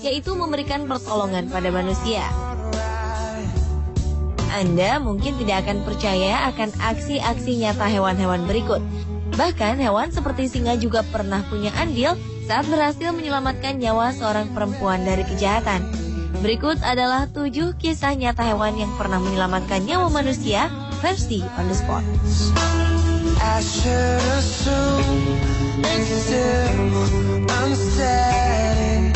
yaitu memberikan pertolongan pada manusia. Anda mungkin tidak akan percaya akan aksi-aksi nyata hewan-hewan berikut. Bahkan hewan seperti singa juga pernah punya andil saat berhasil menyelamatkan nyawa seorang perempuan dari kejahatan. Berikut adalah 7 kisah nyata hewan yang pernah menyelamatkan nyawa manusia versi on the spot. I should assume it's still unsteady.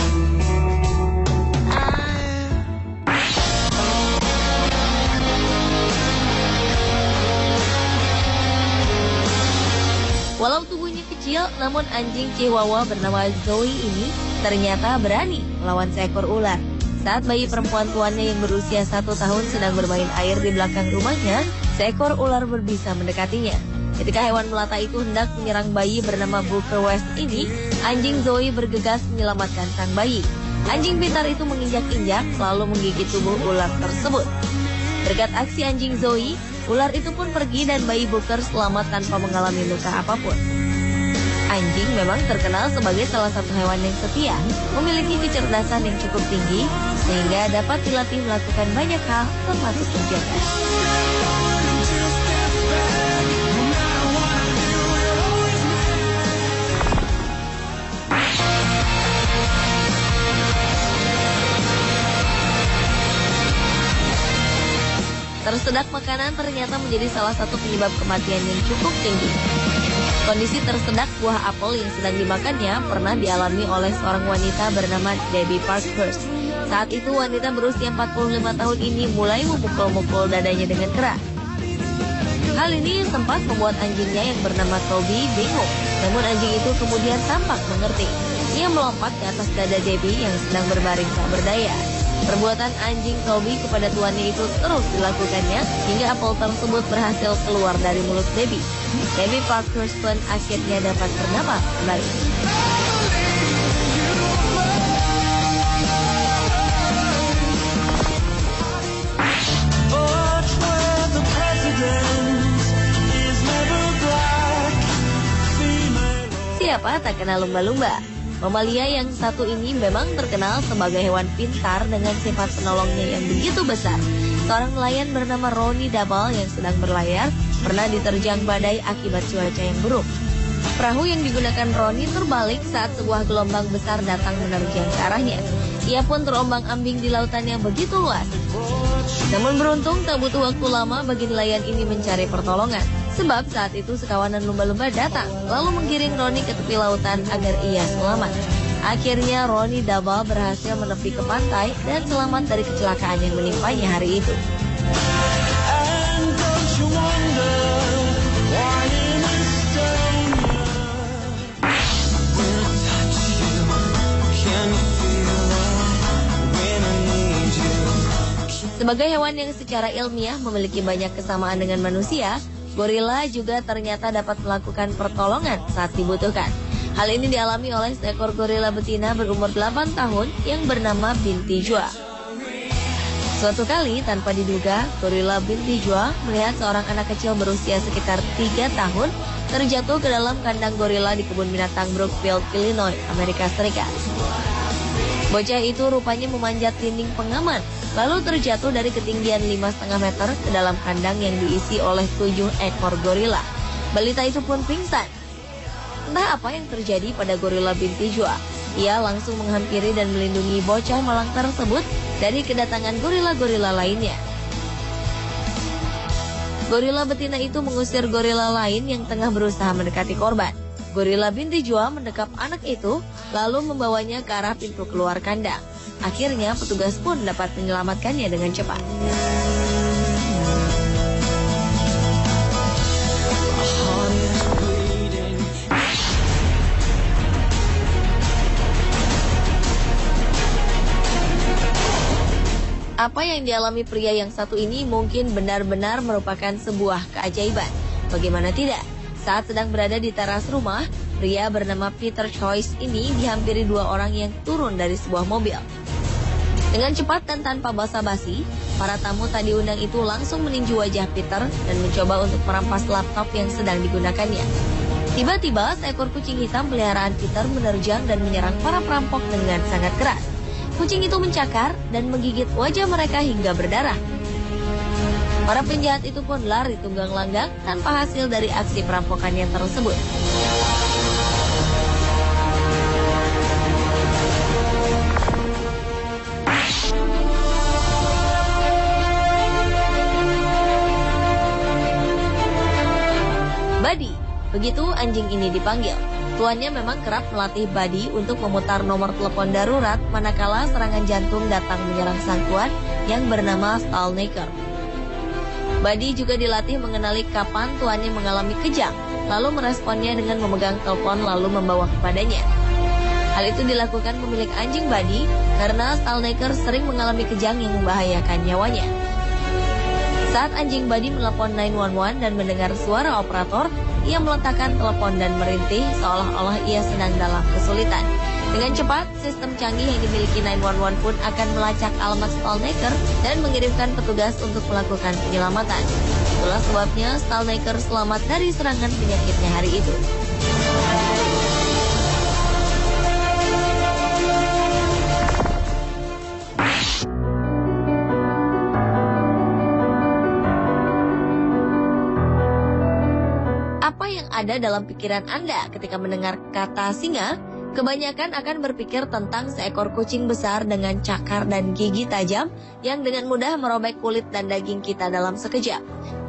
Walau tubuhnya kecil, namun anjing Chihuahua bernama Zoe ini ternyata berani melawan seekor ular. Saat bayi perempuan tuannya yang berusia 1 tahun sedang bermain air di belakang rumahnya, seekor ular berbisa mendekatinya. Ketika hewan melata itu hendak menyerang bayi bernama Booker West ini, anjing Zoe bergegas menyelamatkan sang bayi. Anjing pintar itu menginjak-injak lalu menggigit tubuh ular tersebut. Berkat aksi anjing Zoe, ular itu pun pergi dan bayi Booker selamat tanpa mengalami luka apapun. Anjing memang terkenal sebagai salah satu hewan yang setia, memiliki kecerdasan yang cukup tinggi, sehingga dapat dilatih melakukan banyak hal termasuk menjaga. Tersedak makanan ternyata menjadi salah satu penyebab kematian yang cukup tinggi. Kondisi tersedak buah apel yang sedang dimakannya pernah dialami oleh seorang wanita bernama Debbie Parkhurst. Saat itu wanita berusia 45 tahun ini mulai memukul-mukul dadanya dengan keras. Hal ini sempat membuat anjingnya yang bernama Toby bingung. Namun anjing itu kemudian tampak mengerti. Ia melompat ke atas dada Debbie yang sedang berbaring tak berdaya. Perbuatan anjing Toby kepada tuannya itu terus dilakukannya hingga apel tersebut berhasil keluar dari mulut Debbie. Debbie Parkhurst pun akhirnya dapat bernapas kembali. Siapa tak kenal lumba-lumba? Mamalia yang satu ini memang terkenal sebagai hewan pintar dengan sifat penolongnya yang begitu besar. Seorang nelayan bernama Ronnie Double yang sedang berlayar pernah diterjang badai akibat cuaca yang buruk. Perahu yang digunakan Ronnie terbalik saat sebuah gelombang besar datang menerjang ke arahnya. Ia pun terombang-ambing di lautan yang begitu luas. Namun beruntung tak butuh waktu lama bagi nelayan ini mencari pertolongan. Sebab saat itu sekawanan lumba-lumba datang, lalu menggiring Ronnie ke tepi lautan agar ia selamat. Akhirnya Ronnie Double berhasil menepi ke pantai dan selamat dari kecelakaan yang menimpanya hari itu. Sebagai hewan yang secara ilmiah memiliki banyak kesamaan dengan manusia, gorila juga ternyata dapat melakukan pertolongan saat dibutuhkan. Hal ini dialami oleh seekor gorila betina berumur 8 tahun yang bernama Binti Jua. Suatu kali tanpa diduga, gorila Binti Jua melihat seorang anak kecil berusia sekitar 3 tahun terjatuh ke dalam kandang gorila di kebun binatang Brookfield, Illinois, Amerika Serikat. Bocah itu rupanya memanjat dinding pengaman, lalu terjatuh dari ketinggian 5,5 meter ke dalam kandang yang diisi oleh 7 ekor gorila. Balita itu pun pingsan. Entah apa yang terjadi pada gorila Binti Jua. Ia langsung menghampiri dan melindungi bocah malang tersebut dari kedatangan gorila-gorila lainnya. Gorila betina itu mengusir gorila lain yang tengah berusaha mendekati korban. Gorila Binti Jua mendekap anak itu, lalu membawanya ke arah pintu keluar kandang. Akhirnya petugas pun dapat menyelamatkannya dengan cepat. Apa yang dialami pria yang satu ini mungkin benar-benar merupakan sebuah keajaiban. Bagaimana tidak? Saat sedang berada di teras rumah, pria bernama Peter Choice ini dihampiri 2 orang yang turun dari sebuah mobil. Dengan cepat dan tanpa basa-basi, para tamu tak diundang itu langsung meninju wajah Peter dan mencoba untuk merampas laptop yang sedang digunakannya. Tiba-tiba, seekor kucing hitam peliharaan Peter menerjang dan menyerang para perampok dengan sangat keras. Kucing itu mencakar dan menggigit wajah mereka hingga berdarah. Para penjahat itu pun lari tunggang langgang tanpa hasil dari aksi perampokannya tersebut. Buddy, begitu anjing ini dipanggil. Tuannya memang kerap melatih Buddy untuk memutar nomor telepon darurat manakala serangan jantung datang menyerang sang tuan yang bernama Stalnaker. Buddy juga dilatih mengenali kapan tuannya mengalami kejang, lalu meresponnya dengan memegang telepon lalu membawa kepadanya. Hal itu dilakukan pemilik anjing Buddy karena Stalnaker sering mengalami kejang yang membahayakan nyawanya. Saat anjing Buddy menelpon 911 dan mendengar suara operator, ia meletakkan telepon dan merintih seolah-olah ia sedang dalam kesulitan. Dengan cepat, sistem canggih yang dimiliki 911 pun akan melacak alamat Stalnaker dan mengirimkan petugas untuk melakukan penyelamatan. Itulah sebabnya Stalnaker selamat dari serangan penyakitnya hari itu. Apa yang ada dalam pikiran Anda ketika mendengar kata singa? Kebanyakan akan berpikir tentang seekor kucing besar dengan cakar dan gigi tajam yang dengan mudah merobek kulit dan daging kita dalam sekejap.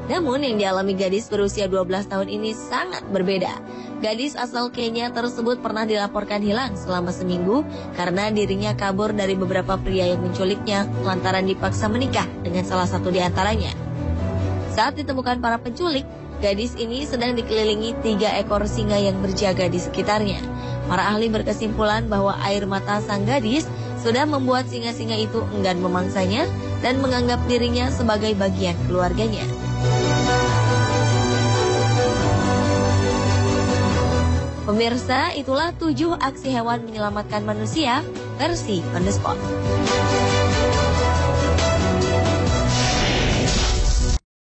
Namun yang dialami gadis berusia 12 tahun ini sangat berbeda. Gadis asal Kenya tersebut pernah dilaporkan hilang selama seminggu karena dirinya kabur dari beberapa pria yang menculiknya lantaran dipaksa menikah dengan salah satu di antaranya. Saat ditemukan para penculik, gadis ini sedang dikelilingi 3 ekor singa yang berjaga di sekitarnya. Para ahli berkesimpulan bahwa air mata sang gadis sudah membuat singa-singa itu enggan memangsanya dan menganggap dirinya sebagai bagian keluarganya. Pemirsa, itulah 7 aksi hewan menyelamatkan manusia versi On The Spot.